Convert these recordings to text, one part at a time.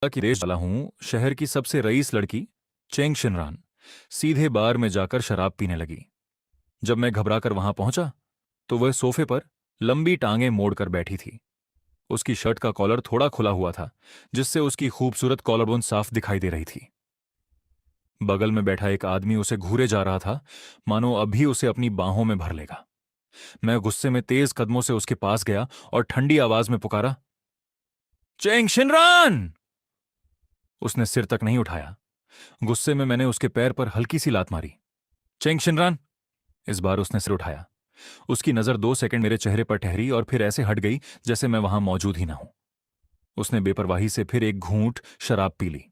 कि देश वाला हूं, शहर की सबसे रईस लड़की चेंग शिनरान सीधे बार में जाकर शराब पीने लगी। जब मैं घबराकर वहां पहुंचा तो वह सोफे पर लंबी टांगें मोड़कर बैठी थी। उसकी शर्ट का कॉलर थोड़ा खुला हुआ था, जिससे उसकी खूबसूरत कॉलरबोन साफ दिखाई दे रही थी। बगल में बैठा एक आदमी उसे घूरे जा रहा था, मानो अभी उसे अपनी बाहों में भर लेगा। मैं गुस्से में तेज कदमों से उसके पास गया और ठंडी आवाज में पुकारा, चेंग शिनरान। उसने सिर तक नहीं उठाया। गुस्से में मैंने उसके पैर पर हल्की सी लात मारी। चेंग शिनरान। इस बार उसने सिर उठाया। उसकी नजर 2 सेकंड मेरे चेहरे पर ठहरी और फिर ऐसे हट गई जैसे मैं वहां मौजूद ही ना हूं। उसने बेपरवाही से फिर एक घूंट शराब पी ली।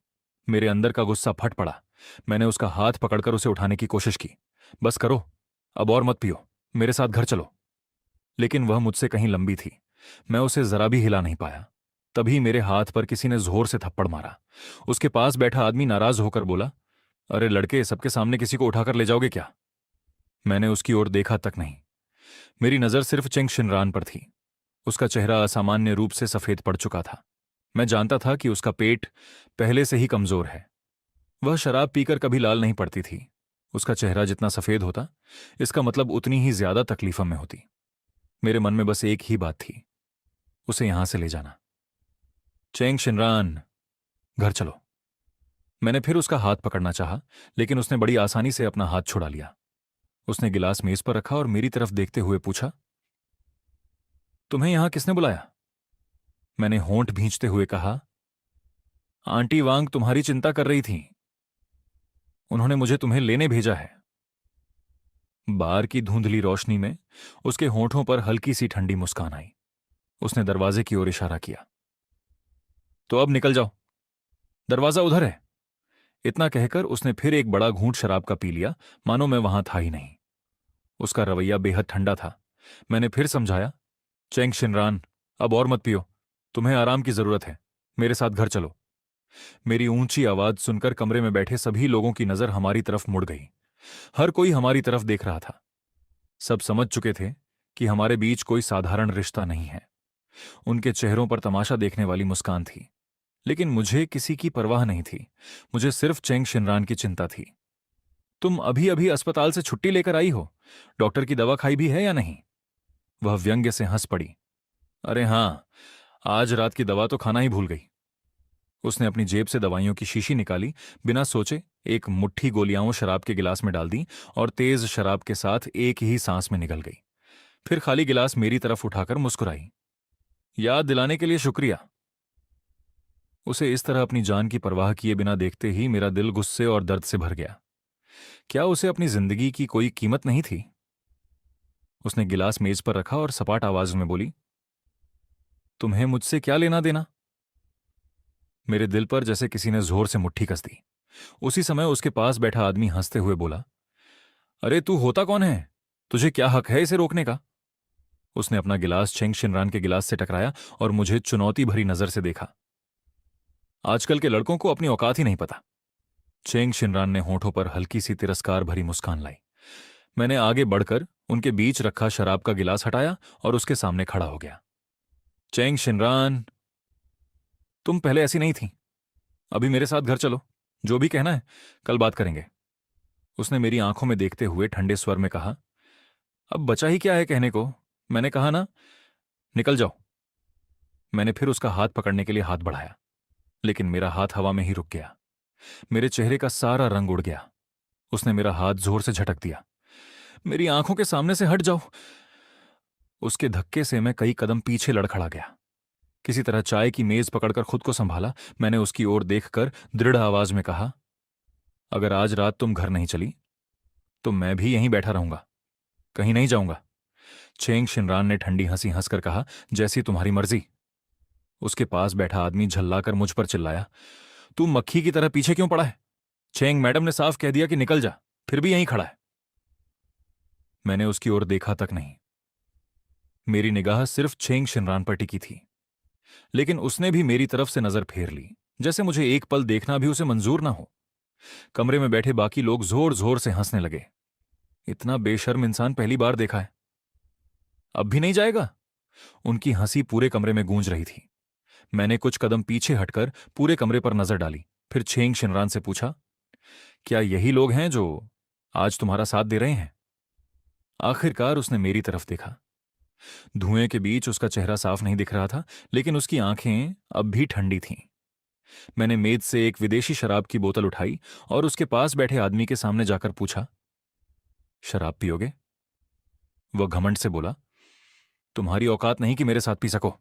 मेरे अंदर का गुस्सा फट पड़ा। मैंने उसका हाथ पकड़कर उसे उठाने की कोशिश की। बस करो, अब और मत पियो, मेरे साथ घर चलो। लेकिन वह मुझसे कहीं लंबी थी। मैं उसे जरा भी हिला नहीं पाया। तभी मेरे हाथ पर किसी ने जोर से थप्पड़ मारा। उसके पास बैठा आदमी नाराज होकर बोला, अरे लड़के, सबके सामने किसी को उठाकर ले जाओगे क्या? मैंने उसकी ओर देखा तक नहीं। मेरी नजर सिर्फ चेंग शिनरान पर थी। उसका चेहरा असामान्य रूप से सफेद पड़ चुका था। मैं जानता था कि उसका पेट पहले से ही कमजोर है। वह शराब पीकर कभी लाल नहीं पड़ती थी। उसका चेहरा जितना सफेद होता, इसका मतलब उतनी ही ज्यादा तकलीफों में होती। मेरे मन में बस एक ही बात थी, उसे यहां से ले जाना। चेंग शिनरान, घर चलो। मैंने फिर उसका हाथ पकड़ना चाहा, लेकिन उसने बड़ी आसानी से अपना हाथ छुड़ा लिया। उसने गिलास मेज पर रखा और मेरी तरफ देखते हुए पूछा, तुम्हें यहां किसने बुलाया? मैंने होंठ भींचते हुए कहा, आंटी वांग तुम्हारी चिंता कर रही थी। उन्होंने मुझे तुम्हें लेने भेजा है। बार की धुंधली रोशनी में उसके होंठों पर हल्की सी ठंडी मुस्कान आई। उसने दरवाजे की ओर इशारा किया, तो अब निकल जाओ, दरवाजा उधर है। इतना कहकर उसने फिर एक बड़ा घूंट शराब का पी लिया, मानो मैं वहां था ही नहीं। उसका रवैया बेहद ठंडा था। मैंने फिर समझाया, चेंग शिनरान, अब और मत पियो, तुम्हें आराम की जरूरत है, मेरे साथ घर चलो। मेरी ऊंची आवाज सुनकर कमरे में बैठे सभी लोगों की नजर हमारी तरफ मुड़ गई। हर कोई हमारी तरफ देख रहा था। सब समझ चुके थे कि हमारे बीच कोई साधारण रिश्ता नहीं है। उनके चेहरों पर तमाशा देखने वाली मुस्कान थी। लेकिन मुझे किसी की परवाह नहीं थी। मुझे सिर्फ चेंग शिनरान की चिंता थी। तुम अभी अभी अस्पताल से छुट्टी लेकर आई हो, डॉक्टर की दवा खाई भी है या नहीं? वह व्यंग्य से हंस पड़ी। अरे हां, आज रात की दवा तो खाना ही भूल गई। उसने अपनी जेब से दवाइयों की शीशी निकाली, बिना सोचे एक मुट्ठी गोलियां शराब के गिलास में डाल दी और तेज शराब के साथ एक ही सांस में निकल गई। फिर खाली गिलास मेरी तरफ उठाकर मुस्कुराई। याद दिलाने के लिए शुक्रिया। उसे इस तरह अपनी जान की परवाह किए बिना देखते ही मेरा दिल गुस्से और दर्द से भर गया। क्या उसे अपनी जिंदगी की कोई कीमत नहीं थी? उसने गिलास मेज पर रखा और सपाट आवाज में बोली, तुम्हें मुझसे क्या लेना देना? मेरे दिल पर जैसे किसी ने जोर से मुट्ठी कस दी। उसी समय उसके पास बैठा आदमी हंसते हुए बोला, अरे तू होता कौन है? तुझे क्या हक है इसे रोकने का? उसने अपना गिलास चेंग शिनरान के गिलास से टकराया और मुझे चुनौती भरी नजर से देखा। आजकल के लड़कों को अपनी औकात ही नहीं पता। चेंग शिनरान ने होठों पर हल्की सी तिरस्कार भरी मुस्कान लाई। मैंने आगे बढ़कर उनके बीच रखा शराब का गिलास हटाया और उसके सामने खड़ा हो गया। चेंग शिनरान, तुम पहले ऐसी नहीं थी। अभी मेरे साथ घर चलो, जो भी कहना है कल बात करेंगे। उसने मेरी आंखों में देखते हुए ठंडे स्वर में कहा, अब बचा ही क्या है कहने को? मैंने कहा ना, निकल जाओ। मैंने फिर उसका हाथ पकड़ने के लिए हाथ बढ़ाया, लेकिन मेरा हाथ हवा में ही रुक गया। मेरे चेहरे का सारा रंग उड़ गया। उसने मेरा हाथ जोर से झटक दिया। मेरी आंखों के सामने से हट जाओ। उसके धक्के से मैं कई कदम पीछे लड़खड़ा गया। किसी तरह चाय की मेज पकड़कर खुद को संभाला। मैंने उसकी ओर देखकर दृढ़ आवाज में कहा, अगर आज रात तुम घर नहीं चली तो मैं भी यहीं बैठा रहूंगा, कहीं नहीं जाऊंगा। चेंग शिनरान ने ठंडी हंसी हंसकर कहा, जैसी तुम्हारी मर्जी। उसके पास बैठा आदमी झल्लाकर मुझ पर चिल्लाया, तू मक्खी की तरह पीछे क्यों पड़ा है? चेंग मैडम ने साफ कह दिया कि निकल जा, फिर भी यहीं खड़ा है। मैंने उसकी ओर देखा तक नहीं। मेरी निगाह सिर्फ चेंग शिनरान पर टिकी थी। लेकिन उसने भी मेरी तरफ से नजर फेर ली, जैसे मुझे एक पल देखना भी उसे मंजूर ना हो। कमरे में बैठे बाकी लोग जोर जोर से हंसने लगे। इतना बेशर्म इंसान पहली बार देखा है। अब भी नहीं जाएगा? उनकी हंसी पूरे कमरे में गूंज रही थी। मैंने कुछ कदम पीछे हटकर पूरे कमरे पर नजर डाली, फिर छेंग शिनरान से पूछा, क्या यही लोग हैं जो आज तुम्हारा साथ दे रहे हैं? आखिरकार उसने मेरी तरफ देखा। धुएं के बीच उसका चेहरा साफ नहीं दिख रहा था, लेकिन उसकी आंखें अब भी ठंडी थीं। मैंने मेज से एक विदेशी शराब की बोतल उठाई और उसके पास बैठे आदमी के सामने जाकर पूछा, शराब पियोगे? वह घमंड से बोला, तुम्हारी औकात नहीं कि मेरे साथ पी सको।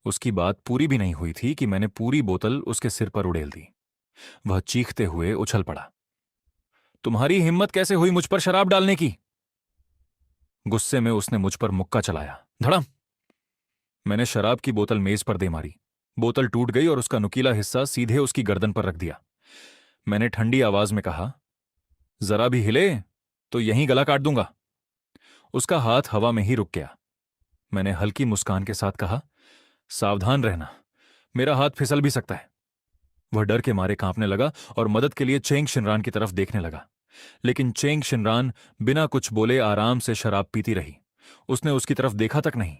उसकी बात पूरी भी नहीं हुई थी कि मैंने पूरी बोतल उसके सिर पर उड़ेल दी। वह चीखते हुए उछल पड़ा, तुम्हारी हिम्मत कैसे हुई मुझ पर शराब डालने की? गुस्से में उसने मुझ पर मुक्का चलाया, धड़म। मैंने शराब की बोतल मेज पर दे मारी। बोतल टूट गई और उसका नुकीला हिस्सा सीधे उसकी गर्दन पर रख दिया। मैंने ठंडी आवाज में कहा, जरा भी हिले तो यहीं गला काट दूंगा। उसका हाथ हवा में ही रुक गया। मैंने हल्की मुस्कान के साथ कहा, सावधान रहना, मेरा हाथ फिसल भी सकता है। वह डर के मारे कांपने लगा और मदद के लिए चेंग शिनरान की तरफ देखने लगा, लेकिन चेंग शिनरान बिना कुछ बोले आराम से शराब पीती रही। उसने उसकी तरफ देखा तक नहीं।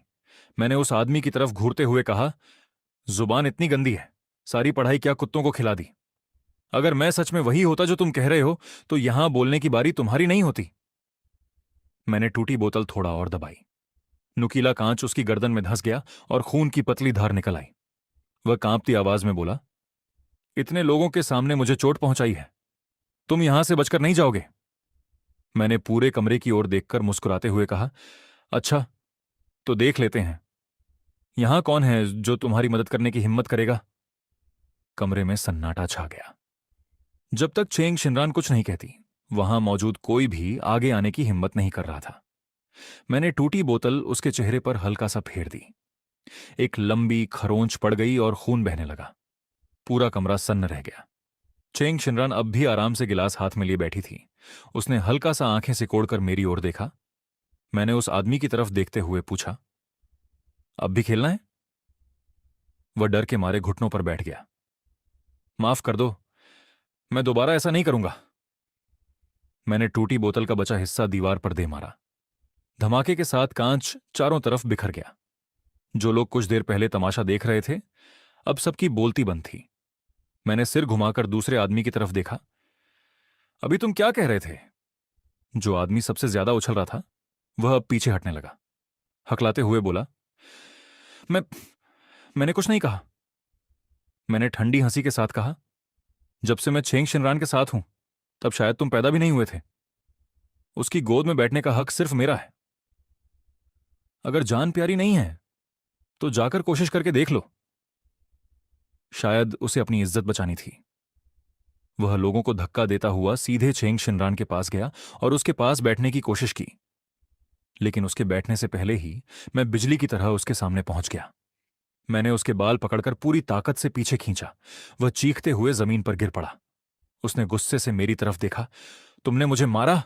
मैंने उस आदमी की तरफ घूरते हुए कहा, जुबान इतनी गंदी है, सारी पढ़ाई क्या कुत्तों को खिला दी? अगर मैं सच में वही होता जो तुम कह रहे हो तो यहां बोलने की बारी तुम्हारी नहीं होती। मैंने टूटी बोतल थोड़ा और दबाई। नुकीला कांच उसकी गर्दन में धंस गया और खून की पतली धार निकल आई। वह कांपती आवाज में बोला, इतने लोगों के सामने मुझे चोट पहुंचाई है, तुम यहां से बचकर नहीं जाओगे। मैंने पूरे कमरे की ओर देखकर मुस्कुराते हुए कहा, अच्छा तो देख लेते हैं, यहां कौन है जो तुम्हारी मदद करने की हिम्मत करेगा? कमरे में सन्नाटा छा गया। जब तक चेंग शिनरान कुछ नहीं कहती, वहां मौजूद कोई भी आगे आने की हिम्मत नहीं कर रहा था। मैंने टूटी बोतल उसके चेहरे पर हल्का सा फेर दी। एक लंबी खरोंच पड़ गई और खून बहने लगा। पूरा कमरा सन्न रह गया। चेंग शिनरान अब भी आराम से गिलास हाथ में लिए बैठी थी। उसने हल्का सा आंखें सिकोड़कर मेरी ओर देखा। मैंने उस आदमी की तरफ देखते हुए पूछा, अब भी खेलना है? वह डर के मारे घुटनों पर बैठ गया। माफ कर दो, मैं दोबारा ऐसा नहीं करूंगा। मैंने टूटी बोतल का बचा हिस्सा दीवार पर दे मारा। धमाके के साथ कांच चारों तरफ बिखर गया। जो लोग कुछ देर पहले तमाशा देख रहे थे, अब सबकी बोलती बंद थी। मैंने सिर घुमाकर दूसरे आदमी की तरफ देखा। अभी तुम क्या कह रहे थे? जो आदमी सबसे ज्यादा उछल रहा था, वह अब पीछे हटने लगा। हकलाते हुए बोला, मैं मैंने कुछ नहीं कहा। मैंने ठंडी हंसी के साथ कहा, जब से मैं चेंग शिनरान के साथ हूं, तब शायद तुम पैदा भी नहीं हुए थे। उसकी गोद में बैठने का हक सिर्फ मेरा है। अगर जान प्यारी नहीं है तो जाकर कोशिश करके देख लो। शायद उसे अपनी इज्जत बचानी थी। वह लोगों को धक्का देता हुआ सीधे चेंग शिनरान के पास गया और उसके पास बैठने की कोशिश की, लेकिन उसके बैठने से पहले ही मैं बिजली की तरह उसके सामने पहुंच गया। मैंने उसके बाल पकड़कर पूरी ताकत से पीछे खींचा। वह चीखते हुए जमीन पर गिर पड़ा। उसने गुस्से से मेरी तरफ देखा। तुमने मुझे मारा?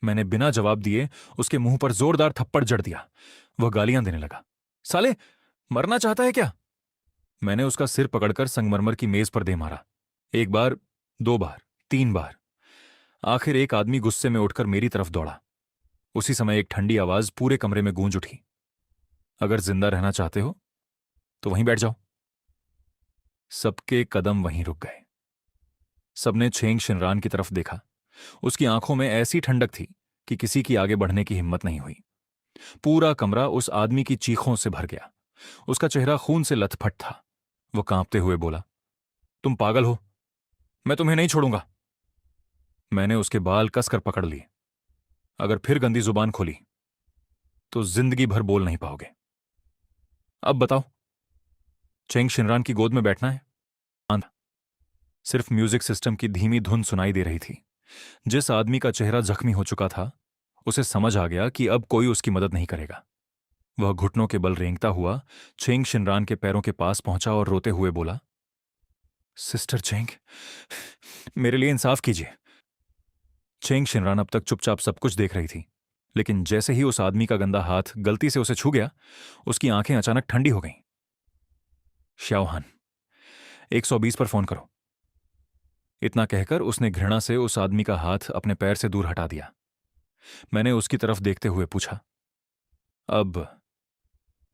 मैंने बिना जवाब दिए उसके मुंह पर जोरदार थप्पड़ जड़ दिया। वह गालियां देने लगा, साले मरना चाहता है क्या? मैंने उसका सिर पकड़कर संगमरमर की मेज पर दे मारा। एक बार, दो बार, तीन बार। आखिर एक आदमी गुस्से में उठकर मेरी तरफ दौड़ा। उसी समय एक ठंडी आवाज पूरे कमरे में गूंज उठी, अगर जिंदा रहना चाहते हो तो वहीं बैठ जाओ। सबके कदम वहीं रुक गए। सबने चेंग शिनरान की तरफ देखा। उसकी आंखों में ऐसी ठंडक थी कि किसी की आगे बढ़ने की हिम्मत नहीं हुई। पूरा कमरा उस आदमी की चीखों से भर गया। उसका चेहरा खून से लथपथ था। वो कांपते हुए बोला, तुम पागल हो, मैं तुम्हें नहीं छोड़ूंगा। मैंने उसके बाल कसकर पकड़ लिए। अगर फिर गंदी जुबान खोली तो जिंदगी भर बोल नहीं पाओगे। अब बताओ, चेंग शिनरान की गोद में बैठना है? आंधा। सिर्फ म्यूजिक सिस्टम की धीमी धुन सुनाई दे रही थी। जिस आदमी का चेहरा जख्मी हो चुका था, उसे समझ आ गया कि अब कोई उसकी मदद नहीं करेगा। वह घुटनों के बल रेंगता हुआ चेंग शिनरान के पैरों के पास पहुंचा और रोते हुए बोला, सिस्टर चेंग, मेरे लिए इंसाफ कीजिए। चेंग शिनरान अब तक चुपचाप सब कुछ देख रही थी, लेकिन जैसे ही उस आदमी का गंदा हाथ गलती से उसे छू गया, उसकी आंखें अचानक ठंडी हो गईं। श्याओहान, 120 पर फोन करो। इतना कहकर उसने घृणा से उस आदमी का हाथ अपने पैर से दूर हटा दिया। मैंने उसकी तरफ देखते हुए पूछा, अब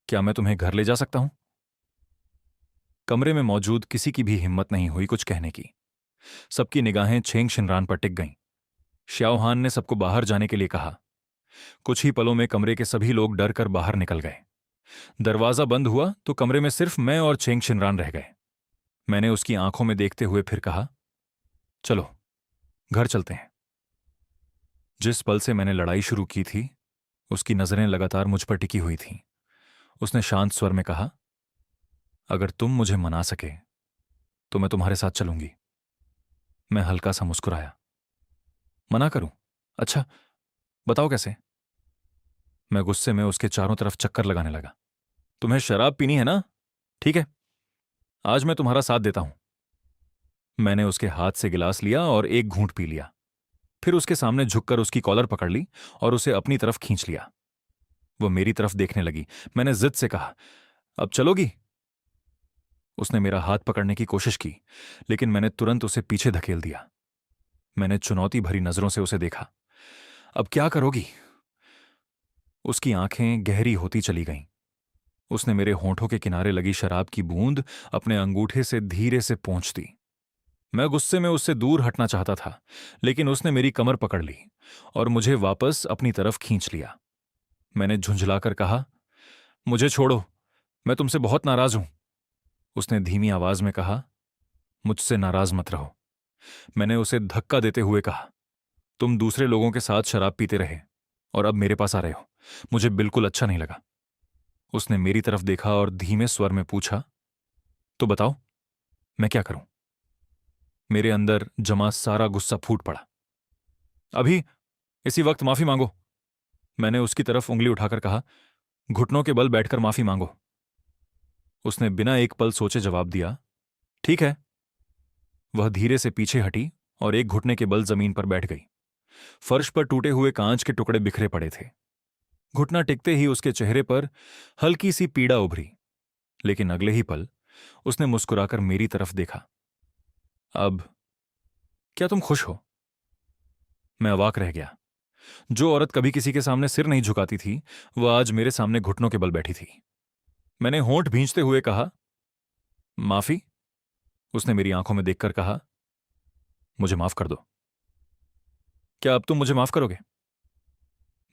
क्या मैं तुम्हें घर ले जा सकता हूं? कमरे में मौजूद किसी की भी हिम्मत नहीं हुई कुछ कहने की। सबकी निगाहें छेंग शिनरान पर टिक गईं। श्याओहान ने सबको बाहर जाने के लिए कहा। कुछ ही पलों में कमरे के सभी लोग डर कर बाहर निकल गए। दरवाजा बंद हुआ तो कमरे में सिर्फ मैं और छेंग शिनरान रह गए। मैंने उसकी आंखों में देखते हुए फिर कहा, चलो घर चलते हैं। जिस पल से मैंने लड़ाई शुरू की थी, उसकी नजरें लगातार मुझ पर टिकी हुई थीं। उसने शांत स्वर में कहा, अगर तुम मुझे मना सके तो मैं तुम्हारे साथ चलूंगी। मैं हल्का सा मुस्कुराया। मना करूं? अच्छा, बताओ कैसे? मैं गुस्से में उसके चारों तरफ चक्कर लगाने लगा। तुम्हें शराब पीनी है ना? ठीक है, आज मैं तुम्हारा साथ देता हूं। मैंने उसके हाथ से गिलास लिया और एक घूंट पी लिया। फिर उसके सामने झुककर उसकी कॉलर पकड़ ली और उसे अपनी तरफ खींच लिया। वो मेरी तरफ देखने लगी। मैंने जिद से कहा, अब चलोगी? उसने मेरा हाथ पकड़ने की कोशिश की, लेकिन मैंने तुरंत उसे पीछे धकेल दिया। मैंने चुनौती भरी नजरों से उसे देखा। अब क्या करोगी? उसकी आंखें गहरी होती चली गईं। उसने मेरे होंठों के किनारे लगी शराब की बूंद अपने अंगूठे से धीरे से पोंछ दी। मैं गुस्से में उससे दूर हटना चाहता था, लेकिन उसने मेरी कमर पकड़ ली और मुझे वापस अपनी तरफ खींच लिया। मैंने झुंझलाकर कहा, मुझे छोड़ो, मैं तुमसे बहुत नाराज हूं। उसने धीमी आवाज में कहा, मुझसे नाराज मत रहो। मैंने उसे धक्का देते हुए कहा, तुम दूसरे लोगों के साथ शराब पीते रहे और अब मेरे पास आ रहे हो। मुझे बिल्कुल अच्छा नहीं लगा। उसने मेरी तरफ देखा और धीमे स्वर में पूछा, तो बताओ, मैं क्या करूं? मेरे अंदर जमा सारा गुस्सा फूट पड़ा। अभी इसी वक्त माफी मांगो। मैंने उसकी तरफ उंगली उठाकर कहा, घुटनों के बल बैठकर माफी मांगो। उसने बिना एक पल सोचे जवाब दिया, ठीक है। वह धीरे से पीछे हटी और एक घुटने के बल जमीन पर बैठ गई। फर्श पर टूटे हुए कांच के टुकड़े बिखरे पड़े थे। घुटना टिकते ही उसके चेहरे पर हल्की सी पीड़ा उभरी, लेकिन अगले ही पल उसने मुस्कुराकर मेरी तरफ देखा। अब क्या तुम खुश हो? मैं अवाक रह गया। जो औरत कभी किसी के सामने सिर नहीं झुकाती थी, वह आज मेरे सामने घुटनों के बल बैठी थी। मैंने होंठ भींचते हुए कहा, माफी? उसने मेरी आंखों में देखकर कहा, मुझे माफ कर दो। क्या अब तुम मुझे माफ करोगे?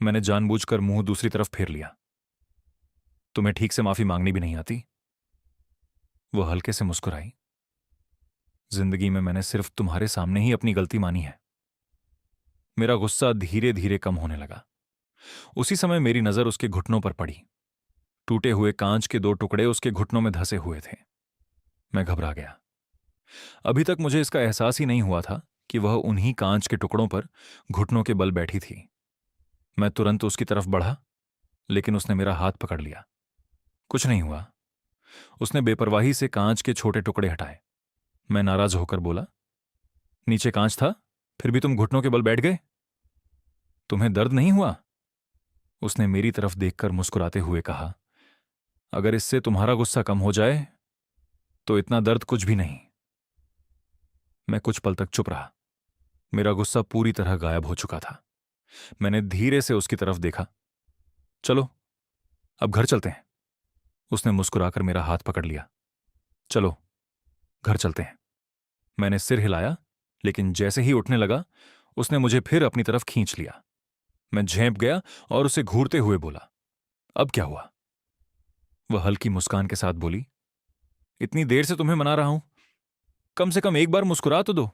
मैंने जानबूझकर मुंह दूसरी तरफ फेर लिया। तुम्हें ठीक से माफी मांगनी भी नहीं आती? वो हल्के से मुस्कुराई। जिंदगी में मैंने सिर्फ तुम्हारे सामने ही अपनी गलती मानी है। मेरा गुस्सा धीरे धीरे कम होने लगा। उसी समय मेरी नजर उसके घुटनों पर पड़ी। टूटे हुए कांच के दो टुकड़े उसके घुटनों में धंसे हुए थे। मैं घबरा गया। अभी तक मुझे इसका एहसास ही नहीं हुआ था कि वह उन्हीं कांच के टुकड़ों पर घुटनों के बल बैठी थी। मैं तुरंत उसकी तरफ बढ़ा, लेकिन उसने मेरा हाथ पकड़ लिया। कुछ नहीं हुआ। उसने बेपरवाही से कांच के छोटे टुकड़े हटाए। मैं नाराज होकर बोला, नीचे कांच था, फिर भी तुम घुटनों के बल बैठ गए? तुम्हें दर्द नहीं हुआ? उसने मेरी तरफ देखकर मुस्कुराते हुए कहा, अगर इससे तुम्हारा गुस्सा कम हो जाए तो इतना दर्द कुछ भी नहीं। मैं कुछ पल तक चुप रहा। मेरा गुस्सा पूरी तरह गायब हो चुका था। मैंने धीरे से उसकी तरफ देखा। चलो अब घर चलते हैं। उसने मुस्कुराकर मेरा हाथ पकड़ लिया। चलो घर चलते हैं। मैंने सिर हिलाया, लेकिन जैसे ही उठने लगा उसने मुझे फिर अपनी तरफ खींच लिया। मैं झेंप गया और उसे घूरते हुए बोला, अब क्या हुआ? वह हल्की मुस्कान के साथ बोली, इतनी देर से तुम्हें मना रहा हूं, कम से कम एक बार मुस्कुरा तो दो।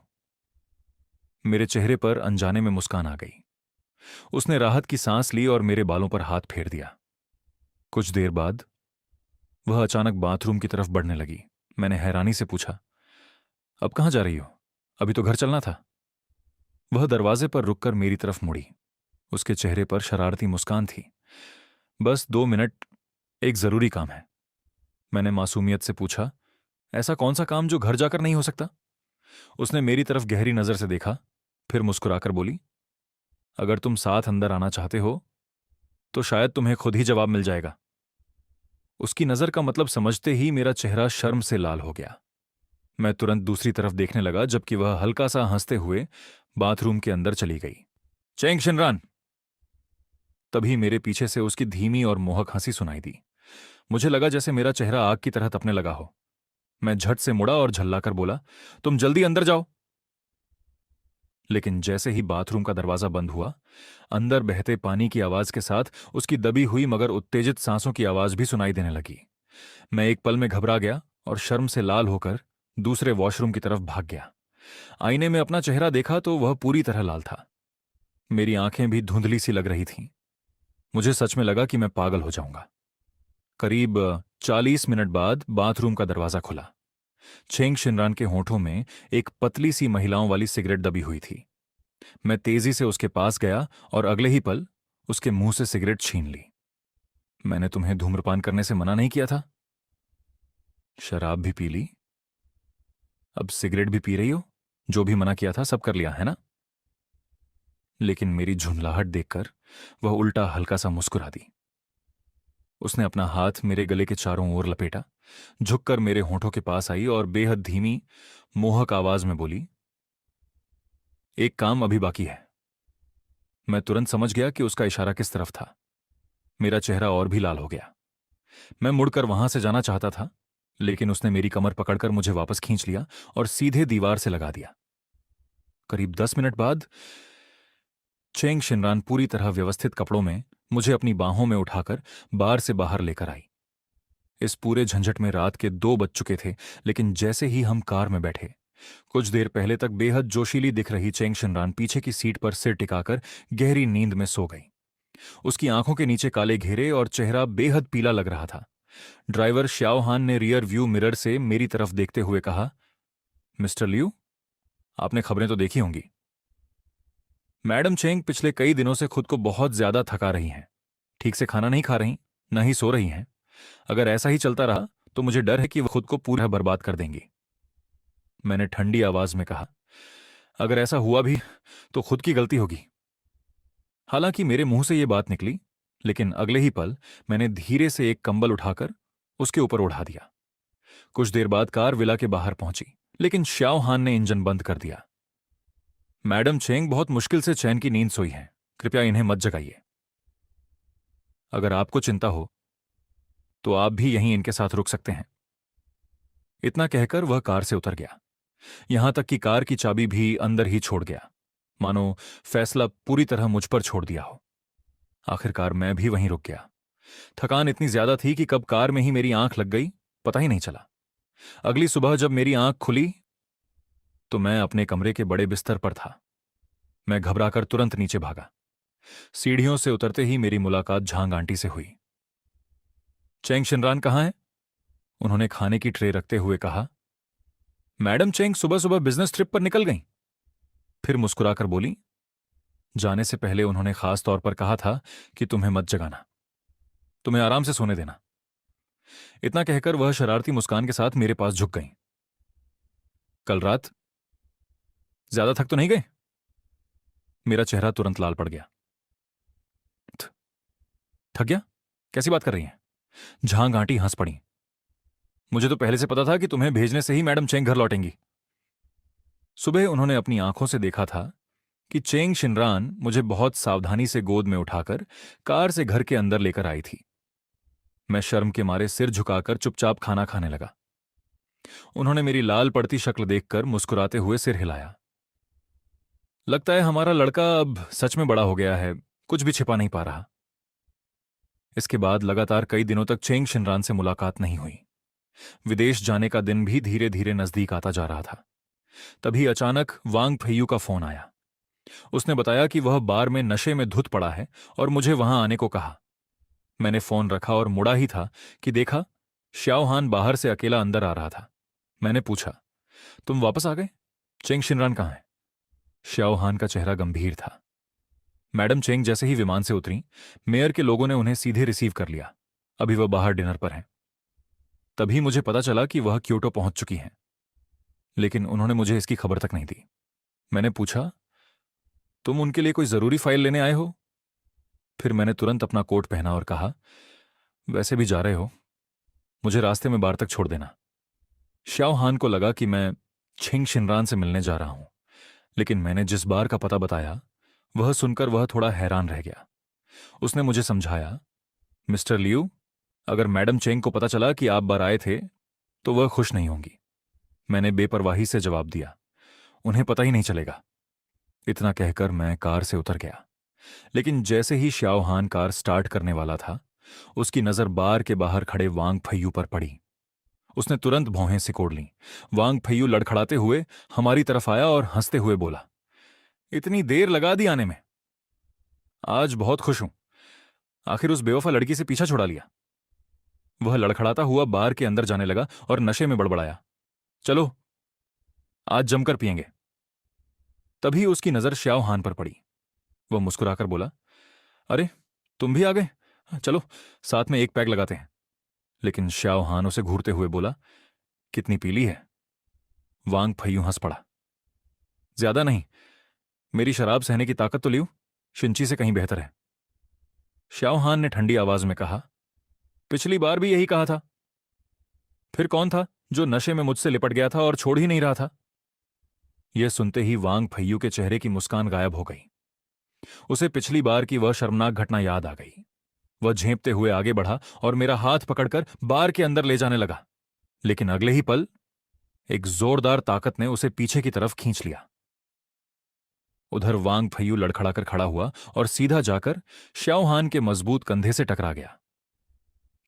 मेरे चेहरे पर अनजाने में मुस्कान आ गई। उसने राहत की सांस ली और मेरे बालों पर हाथ फेर दिया। कुछ देर बाद वह अचानक बाथरूम की तरफ बढ़ने लगी। मैंने हैरानी से पूछा, अब कहां जा रही हो? अभी तो घर चलना था। वह दरवाजे पर रुककर मेरी तरफ मुड़ी। उसके चेहरे पर शरारती मुस्कान थी। बस 2 मिनट, एक जरूरी काम है। मैंने मासूमियत से पूछा, ऐसा कौन सा काम जो घर जाकर नहीं हो सकता? उसने मेरी तरफ गहरी नजर से देखा, फिर मुस्कुराकर बोली, अगर तुम साथ अंदर आना चाहते हो तो शायद तुम्हें खुद ही जवाब मिल जाएगा। उसकी नजर का मतलब समझते ही मेरा चेहरा शर्म से लाल हो गया। मैं तुरंत दूसरी तरफ देखने लगा, जबकि वह हल्का सा हंसते हुए बाथरूम के अंदर चली गई। चेंग शिनरान! तभी मेरे पीछे से उसकी धीमी और मोहक हंसी सुनाई दी। मुझे लगा जैसे मेरा चेहरा आग की तरह तपने लगा हो। मैं झट से मुड़ा और झल्लाकर बोला, तुम जल्दी अंदर जाओ। लेकिन जैसे ही बाथरूम का दरवाजा बंद हुआ, अंदर बहते पानी की आवाज के साथ उसकी दबी हुई मगर उत्तेजित सांसों की आवाज भी सुनाई देने लगी। मैं एक पल में घबरा गया और शर्म से लाल होकर दूसरे वॉशरूम की तरफ भाग गया। आईने में अपना चेहरा देखा तो वह पूरी तरह लाल था। मेरी आंखें भी धुंधली सी लग रही थीं। मुझे सच में लगा कि मैं पागल हो जाऊंगा। करीब 40 मिनट बाद बाथरूम का दरवाजा खुला। छेंग शिनरान के होठों में एक पतली सी महिलाओं वाली सिगरेट दबी हुई थी। मैं तेजी से उसके पास गया और अगले ही पल उसके मुंह से सिगरेट छीन ली। मैंने तुम्हें धूम्रपान करने से मना नहीं किया था? शराब भी पी ली, अब सिगरेट भी पी रही हो? जो भी मना किया था सब कर लिया है ना? लेकिन मेरी झुंझलाहट देखकर वह उल्टा हल्का सा मुस्कुरा दी। उसने अपना हाथ मेरे गले के चारों ओर लपेटा, झुककर मेरे होठों के पास आई और बेहद धीमी, मोहक आवाज में बोली, एक काम अभी बाकी है। मैं तुरंत समझ गया कि उसका इशारा किस तरफ था। मेरा चेहरा और भी लाल हो गया। मैं मुड़कर वहां से जाना चाहता था, लेकिन उसने मेरी कमर पकड़कर मुझे वापस खींच लिया और सीधे दीवार से लगा दिया। करीब 10 मिनट बाद चेंग शिनरान पूरी तरह व्यवस्थित कपड़ों में मुझे अपनी बाहों में उठाकर बार से बाहर लेकर आई। इस पूरे झंझट में रात के 2 बज चुके थे, लेकिन जैसे ही हम कार में बैठे, कुछ देर पहले तक बेहद जोशीली दिख रही चेंग शिनरान पीछे की सीट पर सिर टिकाकर गहरी नींद में सो गई। उसकी आंखों के नीचे काले घेरे और चेहरा बेहद पीला लग रहा था। ड्राइवर श्याओ हान ने रियर व्यू मिरर से मेरी तरफ देखते हुए कहा, मिस्टर लियू, आपने खबरें तो देखी होंगी। मैडम चेंग पिछले कई दिनों से खुद को बहुत ज्यादा थका रही हैं। ठीक से खाना नहीं खा रही, न ही सो रही हैं। अगर ऐसा ही चलता रहा तो मुझे डर है कि वो खुद को पूरा बर्बाद कर देंगी। मैंने ठंडी आवाज में कहा, अगर ऐसा हुआ भी तो खुद की गलती होगी। हालांकि मेरे मुंह से यह बात निकली, लेकिन अगले ही पल मैंने धीरे से एक कंबल उठाकर उसके ऊपर उड़ा दिया। कुछ देर बाद कार विला के बाहर पहुंची, लेकिन श्याओ हान ने इंजन बंद कर दिया। मैडम चेंग बहुत मुश्किल से चैन की नींद सोई हैं, कृपया इन्हें मत जगाइए। अगर आपको चिंता हो तो आप भी यहीं इनके साथ रुक सकते हैं। इतना कहकर वह कार से उतर गया, यहां तक कि कार की चाबी भी अंदर ही छोड़ गया, मानो फैसला पूरी तरह मुझ पर छोड़ दिया हो। आखिरकार मैं भी वहीं रुक गया। थकान इतनी ज्यादा थी कि कब कार में ही मेरी आंख लग गई पता ही नहीं चला। अगली सुबह जब मेरी आंख खुली तो मैं अपने कमरे के बड़े बिस्तर पर था। मैं घबराकर तुरंत नीचे भागा। सीढ़ियों से उतरते ही मेरी मुलाकात झांग आंटी से हुई। चेंग शिनरान कहाँ है? उन्होंने खाने की ट्रे रखते हुए कहा। मैडम चेंग सुबह सुबह बिजनेस ट्रिप पर निकल गईं। फिर मुस्कुराकर बोली, जाने से पहले उन्होंने खास तौर पर कहा था कि तुम्हें मत जगाना, तुम्हें आराम से सोने देना। इतना कहकर वह शरारती मुस्कान के साथ मेरे पास झुक गईं। कल रात ज्यादा थक तो नहीं गए? मेरा चेहरा तुरंत लाल पड़ गया। थक गया? कैसी बात कर रही हैं? झांग आंटी हंस पड़ी। मुझे तो पहले से पता था कि तुम्हें भेजने से ही मैडम चेंग घर लौटेंगी। सुबह उन्होंने अपनी आंखों से देखा था कि चेंग शिनरान मुझे बहुत सावधानी से गोद में उठाकर कार से घर के अंदर लेकर आई थी। मैं शर्म के मारे सिर झुकाकर चुपचाप खाना खाने लगा। उन्होंने मेरी लाल पड़ती शक्ल देखकर मुस्कुराते हुए सिर हिलाया। लगता है हमारा लड़का अब सच में बड़ा हो गया है, कुछ भी छिपा नहीं पा रहा। इसके बाद लगातार कई दिनों तक चेंग शिनरान से मुलाकात नहीं हुई। विदेश जाने का दिन भी धीरे धीरे नजदीक आता जा रहा था। तभी अचानक वांग फेयू का फोन आया। उसने बताया कि वह बार में नशे में धुत पड़ा है और मुझे वहां आने को कहा। मैंने फोन रखा और मुड़ा ही था कि देखा श्याओ हान बाहर से अकेला अंदर आ रहा था। मैंने पूछा, तुम वापस आ गए? चेंग शिनरान कहाँ है? श्याओ हान का चेहरा गंभीर था। मैडम चेंग जैसे ही विमान से उतरी, मेयर के लोगों ने उन्हें सीधे रिसीव कर लिया। अभी वह बाहर डिनर पर हैं। तभी मुझे पता चला कि वह क्योटो पहुंच चुकी हैं, लेकिन उन्होंने मुझे इसकी खबर तक नहीं दी। मैंने पूछा, तुम उनके लिए कोई जरूरी फाइल लेने आए हो? फिर मैंने तुरंत अपना कोट पहना और कहा, वैसे भी जा रहे हो, मुझे रास्ते में बार तक छोड़ देना। श्याओ हान को लगा कि मैं छिंग शिनरान से मिलने जा रहा हूं, लेकिन मैंने जिस बार का पता बताया वह सुनकर वह थोड़ा हैरान रह गया। उसने मुझे समझाया, मिस्टर लियू, अगर मैडम चेंग को पता चला कि आप बार आए थे तो वह खुश नहीं होंगी। मैंने बेपरवाही से जवाब दिया, उन्हें पता ही नहीं चलेगा। इतना कहकर मैं कार से उतर गया, लेकिन जैसे ही श्याओहान कार स्टार्ट करने वाला था, उसकी नजर बार के बाहर खड़े वांग फैयू पर पड़ी। उसने तुरंत भौहें सिकोड़ लीं। वांग फैयू लड़खड़ाते हुए हमारी तरफ आया और हंसते हुए बोला, इतनी देर लगा दी आने में। आज बहुत खुश हूं, आखिर उस बेवफा लड़की से पीछा छुड़ा लिया। वह लड़खड़ाता हुआ बार के अंदर जाने लगा और नशे में बड़बड़ाया, चलो आज जमकर पिएंगे। तभी उसकी नजर श्याओहान पर पड़ी। वह मुस्कुराकर बोला, अरे तुम भी आ गए, चलो साथ में एक पैग लगाते हैं। लेकिन श्याओहान उसे घूरते हुए बोला, कितनी पीली है? वांग फैयू हंस पड़ा, ज्यादा नहीं, मेरी शराब सहने की ताकत तो लियो, शिंची से कहीं बेहतर है। श्याओहान ने ठंडी आवाज में कहा, पिछली बार भी यही कहा था। फिर कौन था जो नशे में मुझसे लिपट गया था और छोड़ ही नहीं रहा था? यह सुनते ही वांग फैयू के चेहरे की मुस्कान गायब हो गई। उसे पिछली बार की वह शर्मनाक घटना याद आ गई। वह झेंपते हुए आगे बढ़ा और मेरा हाथ पकड़कर बार के अंदर ले जाने लगा, लेकिन अगले ही पल एक जोरदार ताकत ने उसे पीछे की तरफ खींच लिया। उधर वांग फैयू लड़खड़ाकर खड़ा हुआ और सीधा जाकर श्याओहान के मजबूत कंधे से टकरा गया।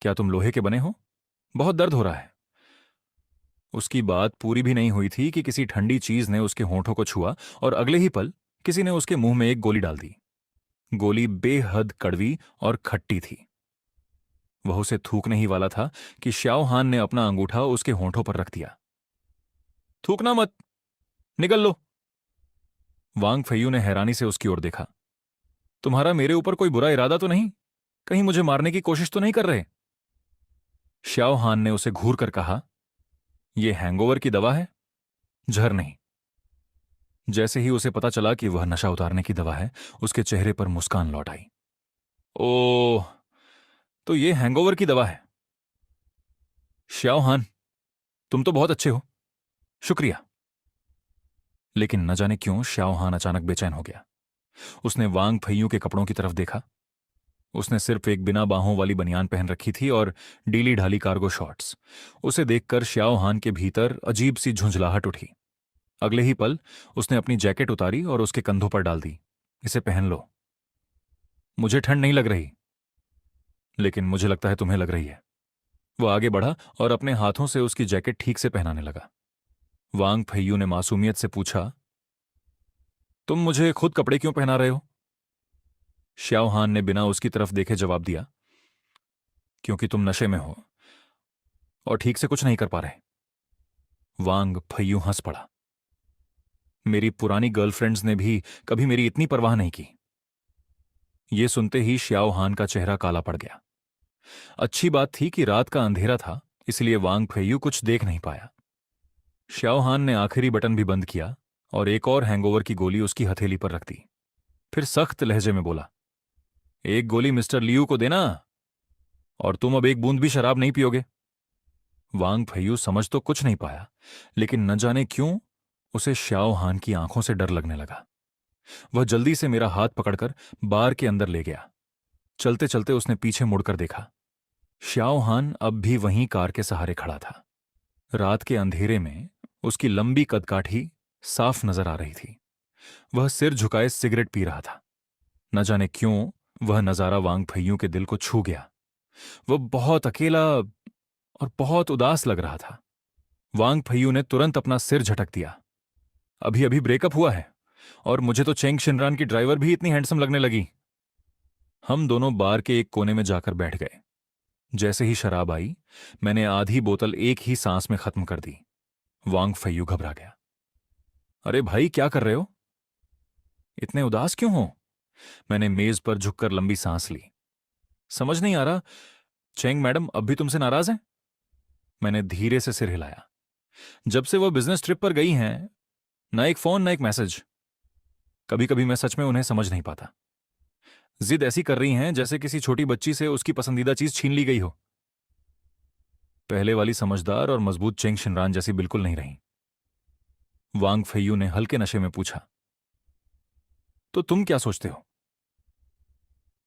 क्या तुम लोहे के बने हो? बहुत दर्द हो रहा है। उसकी बात पूरी भी नहीं हुई थी कि किसी ठंडी चीज ने उसके होंठों को छुआ और अगले ही पल किसी ने उसके मुंह में एक गोली डाल दी। गोली बेहद कड़वी और खट्टी थी। वह उसे थूकने ही वाला था कि श्याओहान ने अपना अंगूठा उसके होंठों पर रख दिया। थूकना मत, निकल लो। वांग फैयू ने हैरानी से उसकी ओर देखा। तुम्हारा मेरे ऊपर कोई बुरा इरादा तो नहीं? कहीं मुझे मारने की कोशिश तो नहीं कर रहे? श्याओहान ने उसे घूर कर कहा, यह हैंगओवर की दवा है, जहर नहीं। जैसे ही उसे पता चला कि वह नशा उतारने की दवा है, उसके चेहरे पर मुस्कान लौट आई। ओह, तो यह हैंगओवर की दवा है। श्याओहान, तुम तो बहुत अच्छे हो, शुक्रिया। लेकिन न जाने क्यों श्याओहान अचानक बेचैन हो गया। उसने वांग फैयू के कपड़ों की तरफ देखा। उसने सिर्फ एक बिना बाहों वाली बनियान पहन रखी थी और डीली ढाली कार्गो शॉर्ट्स। उसे देखकर श्याओहान के भीतर अजीब सी झुंझलाहट उठी। अगले ही पल उसने अपनी जैकेट उतारी और उसके कंधों पर डाल दी। इसे पहन लो। मुझे ठंड नहीं लग रही, लेकिन मुझे लगता है तुम्हें लग रही है। वो आगे बढ़ा और अपने हाथों से उसकी जैकेट ठीक से पहनाने लगा। वांग फैयू ने मासूमियत से पूछा, तुम मुझे खुद कपड़े क्यों पहना रहे हो? श्याओहान ने बिना उसकी तरफ देखे जवाब दिया, क्योंकि तुम नशे में हो और ठीक से कुछ नहीं कर पा रहे। वांग फैयू हंस पड़ा। मेरी पुरानी गर्लफ्रेंड्स ने भी कभी मेरी इतनी परवाह नहीं की। यह सुनते ही श्याओहान का चेहरा काला पड़ गया। अच्छी बात थी कि रात का अंधेरा था, इसलिए वांग फैयू कुछ देख नहीं पाया। श्याओहान ने आखिरी बटन भी बंद किया और एक और हैंगओवर की गोली उसकी हथेली पर रख दी। फिर सख्त लहजे में बोला, एक गोली मिस्टर लियू को देना और तुम अब एक बूंद भी शराब नहीं पियोगे। वांग फैयू समझ तो कुछ नहीं पाया, लेकिन न जाने क्यों उसे श्याओहान की आंखों से डर लगने लगा। वह जल्दी से मेरा हाथ पकड़कर बार के अंदर ले गया। चलते चलते उसने पीछे मुड़कर देखा। श्याओहान अब भी वहीं कार के सहारे खड़ा था। रात के अंधेरे में उसकी लंबी कदकाठी साफ नजर आ रही थी। वह सिर झुकाए सिगरेट पी रहा था। न जाने क्यों वह नजारा वांग फैयू के दिल को छू गया। वह बहुत अकेला और बहुत उदास लग रहा था। वांग फैयू ने तुरंत अपना सिर झटक दिया। अभी अभी ब्रेकअप हुआ है और मुझे तो चेंग शिनरान की ड्राइवर भी इतनी हैंडसम लगने लगी। हम दोनों बार के एक कोने में जाकर बैठ गए। जैसे ही शराब आई, मैंने आधी बोतल एक ही सांस में खत्म कर दी। वांग फैयू घबरा गया। अरे भाई, क्या कर रहे हो? इतने उदास क्यों हो? मैंने मेज पर झुककर लंबी सांस ली। समझ नहीं आ रहा, चेंग मैडम अब भी तुमसे नाराज हैं? मैंने धीरे से सिर हिलाया। जब से वो बिजनेस ट्रिप पर गई हैं, ना एक फोन ना एक मैसेज। कभी कभी मैं सच में उन्हें समझ नहीं पाता। जिद ऐसी कर रही हैं जैसे किसी छोटी बच्ची से उसकी पसंदीदा चीज छीन ली गई हो। पहले वाली समझदार और मजबूत चेंग शिनरान जैसी बिल्कुल नहीं रही। वांग फैयू ने हल्के नशे में पूछा, तो तुम क्या सोचते हो?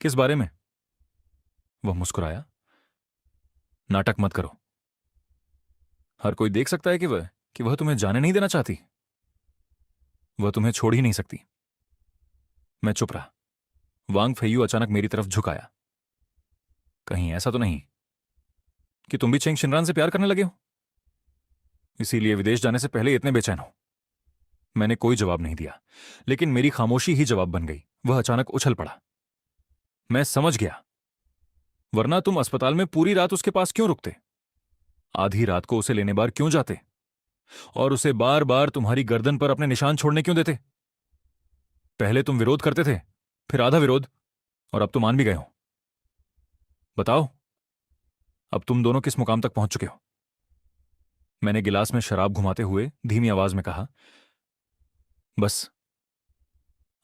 किस बारे में? वह मुस्कुराया। नाटक मत करो। हर कोई देख सकता है कि वह कि वह तुम्हें जाने नहीं देना चाहती? वह तुम्हें छोड़ ही नहीं सकती। मैं चुप रहा। वांग फेयू अचानक मेरी तरफ झुकाया। कहीं ऐसा तो नहीं कि तुम भी चेंग शिनरान से प्यार करने लगे हो, इसीलिए विदेश जाने से पहले इतने बेचैन हो? मैंने कोई जवाब नहीं दिया, लेकिन मेरी खामोशी ही जवाब बन गई। वह अचानक उछल पड़ा। मैं समझ गया। वरना तुम अस्पताल में पूरी रात उसके पास क्यों रुकते? आधी रात को उसे लेने बार क्यों जाते? और उसे बार बार तुम्हारी गर्दन पर अपने निशान छोड़ने क्यों देते? पहले तुम विरोध करते थे, फिर आधा विरोध, और अब तो मान भी गए हो। बताओ, अब तुम दोनों किस मुकाम तक पहुंच चुके हो? मैंने गिलास में शराब घुमाते हुए धीमी आवाज में कहा, बस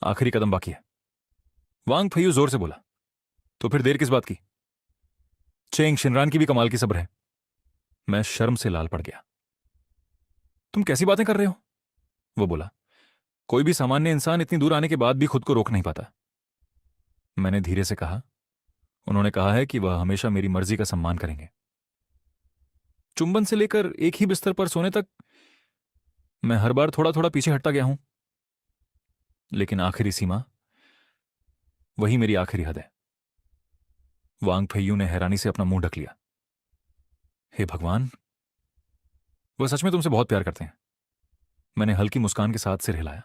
आखिरी कदम बाकी है। वांग फेयू जोर से बोला, तो फिर देर किस बात की? चेंग शिनरान की भी कमाल की सब्र है। मैं शर्म से लाल पड़ गया। तुम कैसी बातें कर रहे हो? वो बोला, कोई भी सामान्य इंसान इतनी दूर आने के बाद भी खुद को रोक नहीं पाता। मैंने धीरे से कहा, उन्होंने कहा है कि वह हमेशा मेरी मर्जी का सम्मान करेंगे। चुंबन से लेकर एक ही बिस्तर पर सोने तक मैं हर बार थोड़ा थोड़ा पीछे हटता गया हूं, लेकिन आखिरी सीमा, वही मेरी आखिरी हद है। वांग फेयू ने हैरानी से अपना मुंह ढक लिया। हे भगवान, वह सच में तुमसे बहुत प्यार करते हैं। मैंने हल्की मुस्कान के साथ सिर हिलाया।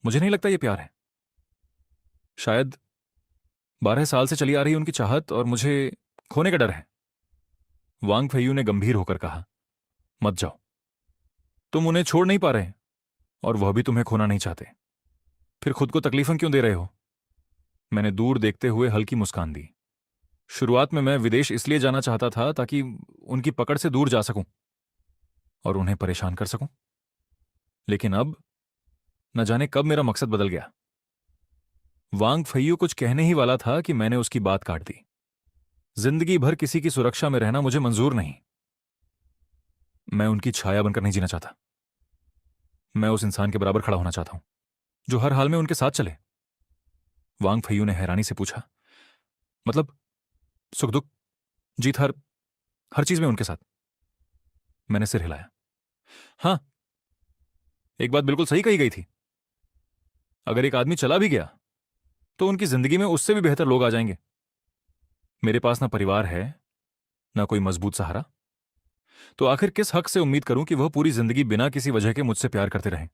मुझे नहीं लगता यह प्यार है। शायद 12 साल से चली आ रही उनकी चाहत और मुझे खोने का डर है। वांग फेयू ने गंभीर होकर कहा, मत जाओ। तुम उन्हें छोड़ नहीं पा रहे, और वह भी तुम्हें खोना नहीं चाहते। फिर खुद को तकलीफें क्यों दे रहे हो? मैंने दूर देखते हुए हल्की मुस्कान दी। शुरुआत में मैं विदेश इसलिए जाना चाहता था ताकि उनकी पकड़ से दूर जा सकूं और उन्हें परेशान कर सकूं। लेकिन अब न जाने कब मेरा मकसद बदल गया। वांग फेयू कुछ कहने ही वाला था कि मैंने उसकी बात काट दी। जिंदगी भर किसी की सुरक्षा में रहना मुझे मंजूर नहीं। मैं उनकी छाया बनकर नहीं जीना चाहता। मैं उस इंसान के बराबर खड़ा होना चाहता हूं जो हर हाल में उनके साथ चले। वांग फेयू ने हैरानी से पूछा, मतलब सुख दुख जीत हर हर चीज में उनके साथ? मैंने सिर हिलाया। हां, एक बात बिल्कुल सही कही गई थी। अगर एक आदमी चला भी गया तो उनकी जिंदगी में उससे भी बेहतर लोग आ जाएंगे। मेरे पास ना परिवार है, ना कोई मजबूत सहारा, तो आखिर किस हक से उम्मीद करूं कि वह पूरी जिंदगी बिना किसी वजह के मुझसे प्यार करते रहें?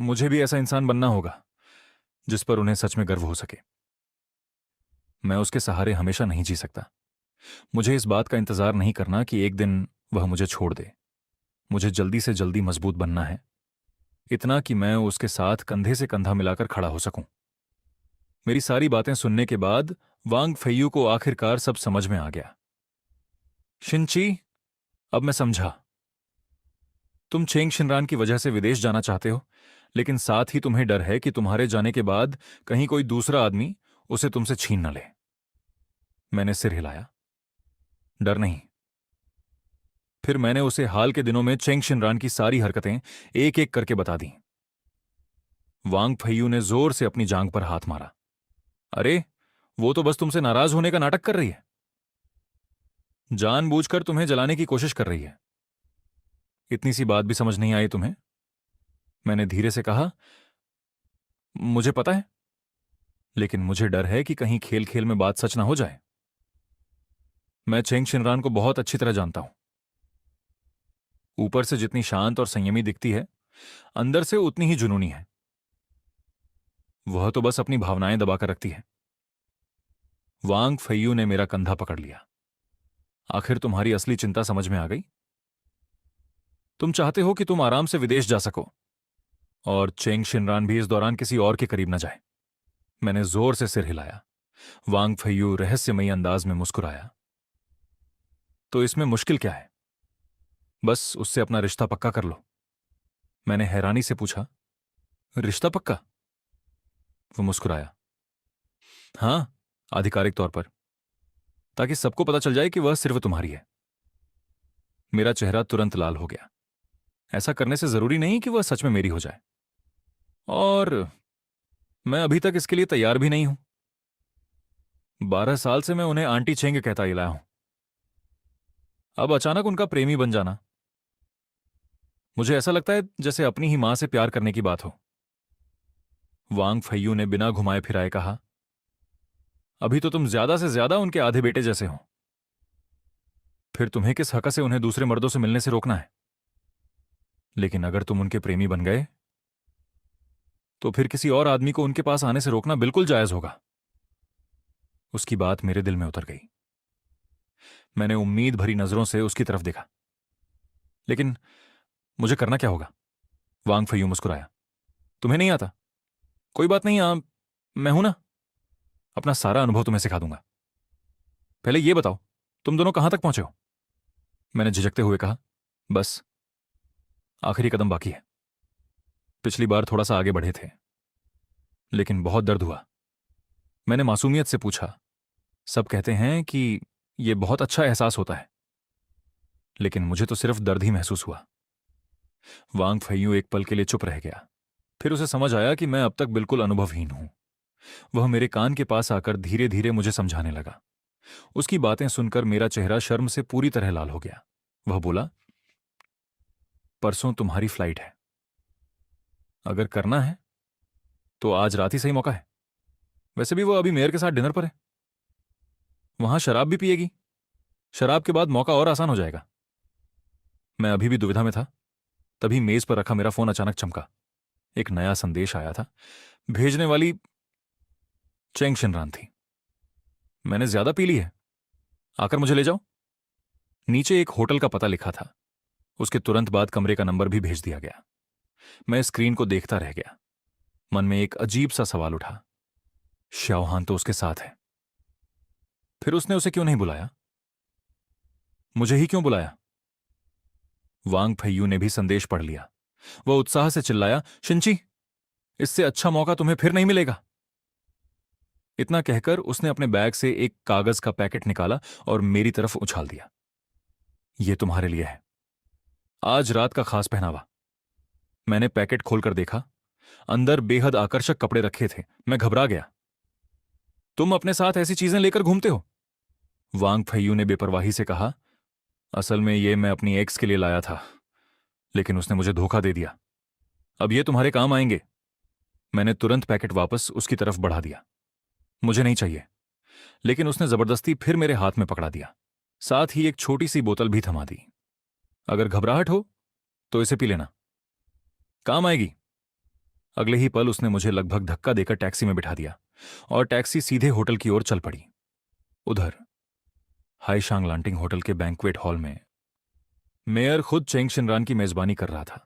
मुझे भी ऐसा इंसान बनना होगा जिस पर उन्हें सच में गर्व हो सके। मैं उसके सहारे हमेशा नहीं जी सकता। मुझे इस बात का इंतजार नहीं करना कि एक दिन वह मुझे छोड़ दे। मुझे जल्दी से जल्दी मजबूत बनना है, इतना कि मैं उसके साथ कंधे से कंधा मिलाकर खड़ा हो सकूं। मेरी सारी बातें सुनने के बाद वांग फेयू को आखिरकार सब समझ में आ गया। शिनची, अब मैं समझा। तुम चेंग शिनरान की वजह से विदेश जाना चाहते हो, लेकिन साथ ही तुम्हें डर है कि तुम्हारे जाने के बाद कहीं कोई दूसरा आदमी उसे तुमसे छीन न ले। मैंने सिर हिलाया। डर नहीं। फिर मैंने उसे हाल के दिनों में चेंग शिनरान की सारी हरकतें एक एक करके बता दी। वांग फेयू ने जोर से अपनी जांघ पर हाथ मारा। अरे, वो तो बस तुमसे नाराज होने का नाटक कर रही है। जानबूझकर तुम्हें जलाने की कोशिश कर रही है। इतनी सी बात भी समझ नहीं आई तुम्हें? मैंने धीरे से कहा, मुझे पता है, लेकिन मुझे डर है कि कहीं खेल खेल में बात सच ना हो जाए। मैं चेंग शिनरान को बहुत अच्छी तरह जानता हूं। ऊपर से जितनी शांत और संयमी दिखती है, अंदर से उतनी ही जुनूनी है। वह तो बस अपनी भावनाएं दबाकर रखती है। वांग फेयू ने मेरा कंधा पकड़ लिया। आखिर तुम्हारी असली चिंता समझ में आ गई। तुम चाहते हो कि तुम आराम से विदेश जा सको और चेंग शिनरान भी इस दौरान किसी और के करीब न जाए। मैंने जोर से सिर हिलाया। वांग फेयू रहस्यमयी अंदाज में मुस्कुराया। तो इसमें मुश्किल क्या है? बस उससे अपना रिश्ता पक्का कर लो। मैंने हैरानी से पूछा, रिश्ता पक्का? वो मुस्कुराया। हां, आधिकारिक तौर पर, ताकि सबको पता चल जाए कि वह सिर्फ तुम्हारी है। मेरा चेहरा तुरंत लाल हो गया। ऐसा करने से जरूरी नहीं कि वह सच में मेरी हो जाए, और मैं अभी तक इसके लिए तैयार भी नहीं हूं। 12 साल से मैं उन्हें आंटी चेंग कहता ही लाया हूं। अब अचानक उनका प्रेमी बन जाना, मुझे ऐसा लगता है जैसे अपनी ही मां से प्यार करने की बात हो। वांग फैयू ने बिना घुमाए फिराए कहा, अभी तो तुम ज्यादा से ज्यादा उनके आधे बेटे जैसे हो। फिर तुम्हें किस हक से उन्हें दूसरे मर्दों से मिलने से रोकना है? लेकिन अगर तुम उनके प्रेमी बन गए तो फिर किसी और आदमी को उनके पास आने से रोकना बिल्कुल जायज होगा। उसकी बात मेरे दिल में उतर गई। मैंने उम्मीद भरी नजरों से उसकी तरफ देखा। लेकिन मुझे करना क्या होगा? वांग फैयू मुस्कुराया, तुम्हें नहीं आता? कोई बात नहीं, मैं हूं ना। अपना सारा अनुभव तुम्हें सिखा दूंगा। पहले ये बताओ, तुम दोनों कहां तक पहुंचे हो? मैंने झिझकते हुए कहा, बस आखिरी कदम बाकी है। पिछली बार थोड़ा सा आगे बढ़े थे, लेकिन बहुत दर्द हुआ। मैंने मासूमियत से पूछा, सब कहते हैं कि यह बहुत अच्छा एहसास होता है, लेकिन मुझे तो सिर्फ दर्द ही महसूस हुआ। वांग फैयू एक पल के लिए चुप रह गया। फिर उसे समझ आया कि मैं अब तक बिल्कुल अनुभवहीन हूं। वह मेरे कान के पास आकर धीरे धीरे मुझे समझाने लगा। उसकी बातें सुनकर मेरा चेहरा शर्म से पूरी तरह लाल हो गया। वह बोला, परसों तुम्हारी फ्लाइट है। अगर करना है तो आज रात ही सही मौका है। वैसे भी वो अभी मेयर के साथ डिनर पर है। वहां शराब भी पिएगी। शराब के बाद मौका और आसान हो जाएगा। मैं अभी भी दुविधा में था, तभी मेज पर रखा मेरा फोन अचानक चमका। एक नया संदेश आया था। भेजने वाली चेंग शिनरान थी। मैंने ज्यादा पी ली है, आकर मुझे ले जाओ। नीचे एक होटल का पता लिखा था। उसके तुरंत बाद कमरे का नंबर भी भेज दिया गया। मैं स्क्रीन को देखता रह गया। मन में एक अजीब सा सवाल उठा, श्याओहान तो उसके साथ है, फिर उसने उसे क्यों नहीं बुलाया? मुझे ही क्यों बुलाया? वांग फैयू ने भी संदेश पढ़ लिया। वह उत्साह से चिल्लाया, शिंची, इससे अच्छा मौका तुम्हें फिर नहीं मिलेगा। इतना कहकर उसने अपने बैग से एक कागज का पैकेट निकाला और मेरी तरफ उछाल दिया। यह तुम्हारे लिए है, आज रात का खास पहनावा। मैंने पैकेट खोलकर देखा। अंदर बेहद आकर्षक कपड़े रखे थे। मैं घबरा गया। तुम अपने साथ ऐसी चीजें लेकर घूमते हो? वांग फैयू ने बेपरवाही से कहा, असल में यह मैं अपनी एक्स के लिए लाया था, लेकिन उसने मुझे धोखा दे दिया। अब ये तुम्हारे काम आएंगे। मैंने तुरंत पैकेट वापस उसकी तरफ बढ़ा दिया। मुझे नहीं चाहिए। लेकिन उसने जबरदस्ती फिर मेरे हाथ में पकड़ा दिया। साथ ही एक छोटी सी बोतल भी थमा दी। अगर घबराहट हो तो इसे पी लेना, काम आएगी। अगले ही पल उसने मुझे लगभग धक्का देकर टैक्सी में बिठा दिया और टैक्सी सीधे होटल की ओर चल पड़ी। उधर हाईशांग लांटिंग होटल के बैंक्वेट हॉल में मेयर खुद चेंग शिनरान की मेजबानी कर रहा था।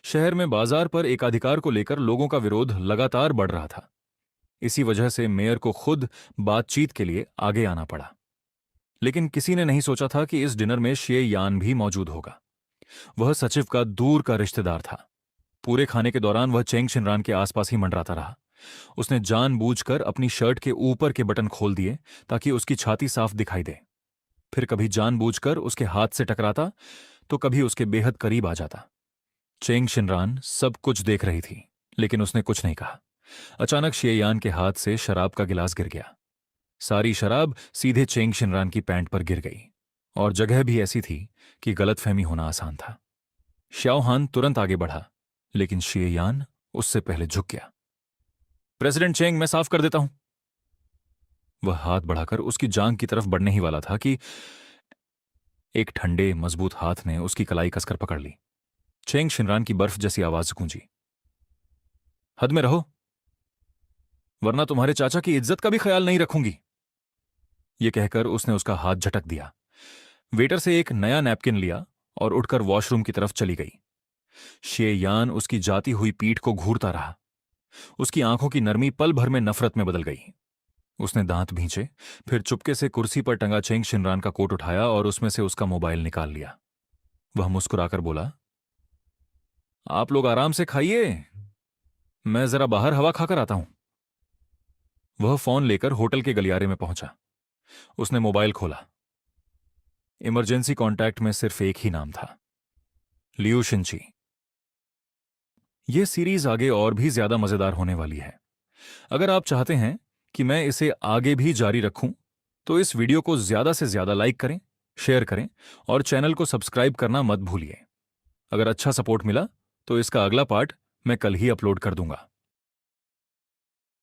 शहर में बाजार पर एकाधिकार को लेकर लोगों का विरोध लगातार बढ़ रहा था। इसी वजह से मेयर को खुद बातचीत के लिए आगे आना पड़ा। लेकिन किसी ने नहीं सोचा था कि इस डिनर में शे यान भी मौजूद होगा। वह सचिव का दूर का रिश्तेदार था। पूरे खाने के दौरान वह चेंग शिनरान के आसपास ही मंडराता रहा। उसने जानबूझकर अपनी शर्ट के ऊपर के बटन खोल दिए ताकि उसकी छाती साफ दिखाई दे। फिर कभी जानबूझकर उसके हाथ से टकराता तो कभी उसके बेहद करीब आ जाता। चेंग शिनरान सब कुछ देख रही थी, लेकिन उसने कुछ नहीं कहा। अचानक शेयान के हाथ से शराब का गिलास गिर गया। सारी शराब सीधे चेंग शिनरान की पैंट पर गिर गई, और जगह भी ऐसी थी कि गलतफहमी होना आसान था। श्याओहान तुरंत आगे बढ़ा, लेकिन शेयान उससे पहले झुक गया। प्रेसिडेंट चेंग, मैं साफ कर देता हूं। वह हाथ बढ़ाकर उसकी जांघ की तरफ बढ़ने ही वाला था कि एक ठंडे मजबूत हाथ ने उसकी कलाई कसकर पकड़ ली। चेंग शिनरान की बर्फ जैसी आवाज गूंजी, हद में रहो, वरना तुम्हारे चाचा की इज्जत का भी ख्याल नहीं रखूंगी। यह कहकर उसने उसका हाथ झटक दिया। वेटर से एक नया नैपकिन लिया और उठकर वॉशरूम की तरफ चली गई। शेयान उसकी जाती हुई पीठ को घूरता रहा। उसकी आंखों की नरमी पल भर में नफरत में बदल गई। उसने दांत भींचे, फिर चुपके से कुर्सी पर टंगा चेंग शिनरान का कोट उठाया और उसमें से उसका मोबाइल निकाल लिया। वह मुस्कुराकर बोला, आप लोग आराम से खाइए, मैं जरा बाहर हवा खाकर आता हूं। वह फोन लेकर होटल के गलियारे में पहुंचा। उसने मोबाइल खोला। इमरजेंसी कॉन्टैक्ट में सिर्फ एक ही नाम था, लियू शिंची। यह सीरीज आगे और भी ज्यादा मजेदार होने वाली है। अगर आप चाहते हैं कि मैं इसे आगे भी जारी रखूं, तो इस वीडियो को ज्यादा से ज्यादा लाइक करें, शेयर करें और चैनल को सब्सक्राइब करना मत भूलिए। अगर अच्छा सपोर्ट मिला तो इसका अगला पार्ट मैं कल ही अपलोड कर दूंगा।